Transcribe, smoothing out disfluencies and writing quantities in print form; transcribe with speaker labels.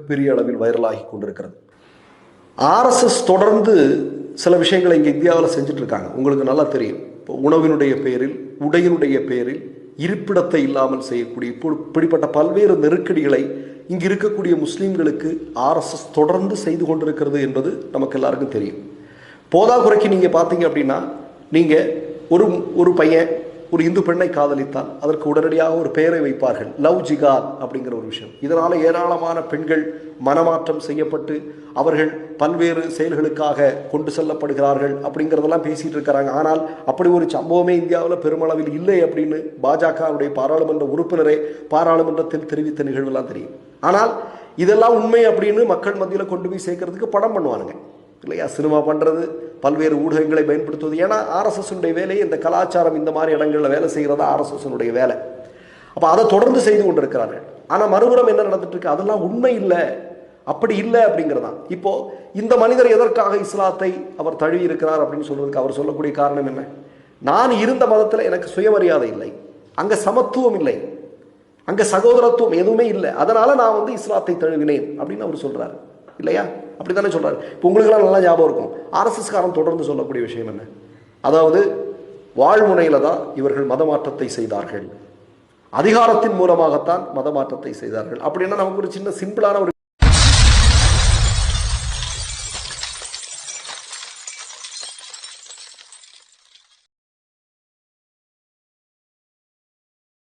Speaker 1: பெரிய அளவில் வைரலாகி கொண்டிருக்கிறது. ஆர்எஸ்எஸ் தொடர்ந்து சில விஷயங்களை இங்கே இந்தியாவில் செஞ்சுட்டு இருக்காங்க. உங்களுக்கு நல்லா தெரியும். இப்போ உணவினுடைய பேரில், உடையினுடைய பேரில், இருப்பிடத்தை இல்லாமல் செய்யக்கூடிய இப்படிப்பட்ட பல்வேறு நெருக்கடிகளை இங்கு இருக்கக்கூடிய முஸ்லீம்களுக்கு ஆர்எஸ்எஸ் தொடர்ந்து செய்து கொண்டிருக்கிறது என்பது நமக்கு எல்லாருக்கும் தெரியும். போதாக்குறைக்கு நீங்கள் பார்த்தீங்க அப்படின்னா, நீங்கள் ஒரு பையன் ஒரு இந்து பெண்ணை காதலித்தால் அதற்கு உடனடியாக ஒரு பெயரை வைப்பார்கள், லவ் ஜிகாத் அப்படிங்கிற ஒரு விஷயம். இதனால் ஏராளமான பெண்கள் மனமாற்றம் செய்யப்பட்டு அவர்கள் பல்வேறு செயல்களுக்காக கொண்டு செல்லப்படுகிறார்கள் அப்படிங்கிறதெல்லாம் பேசிகிட்டு இருக்கிறாங்க. ஆனால் அப்படி ஒரு சம்பவமே இந்தியாவில் பெருமளவில் இல்லை அப்படின்னு பாஜகவுடைய பாராளுமன்ற உறுப்பினரே பாராளுமன்றத்தில் தெரிவித்த நிகழ்வுலாம் தெரியும். ஆனால் இதெல்லாம் உண்மை அப்படின்னு மக்கள் மத்தியில் கொண்டு போய் சேர்க்கறதுக்கு படம் பண்ணுவானுங்க இல்லையா? சினிமா பண்ணுறது, பல்வேறு ஊடகங்களை பயன்படுத்துவது. ஏன்னா ஆர்எஸ்எஸ்னுடைய வேலையை இந்த கலாச்சாரம் இந்த மாதிரி இடங்களில் வேலை செய்கிறதா ஆர்எஸ்எஸ்னுடைய வேலை. அப்போ அதை தொடர்ந்து செய்து கொண்டிருக்கிறார்கள். ஆனால் மறுபுறம் என்ன நடந்துட்டு இருக்கு? அதெல்லாம் உண்மை இல்லை, அப்படி இல்லை அப்படிங்கிறதான். இப்போ இந்த மனிதர் எதற்காக இஸ்லாத்தை அவர் தழுவி இருக்கிறார் அப்படின்னு சொல்றதுக்கு அவர் சொல்லக்கூடிய காரணம் என்ன? நான் இருந்த மதத்தில் எனக்கு சுயமரியாதை இல்லை, அங்கே சமத்துவம் இல்லை, அங்கே சகோதரத்துவம் எதுவுமே இல்லை, அதனால நான் இஸ்லாத்தை தழுவினேன் அப்படின்னு அவர் சொல்றாரு இல்லையா? அப்படித்தானே சொல்றாரு. இப்போ உங்களுக்கெல்லாம் நல்லா ஞாபகம் இருக்கும், ஆர்எஸ்எஸ் காரன் தொடர்ந்து சொல்லக்கூடிய விஷயம் என்ன? அதாவது வாழ்முனையில தான் இவர்கள் மதமாற்றத்தை செய்தார்கள், அதிகாரத்தின் மூலமாகத்தான் மதமாற்றத்தை செய்தார்கள் அப்படின்னா நமக்கு ஒரு சின்ன சிம்பிளான ஒரு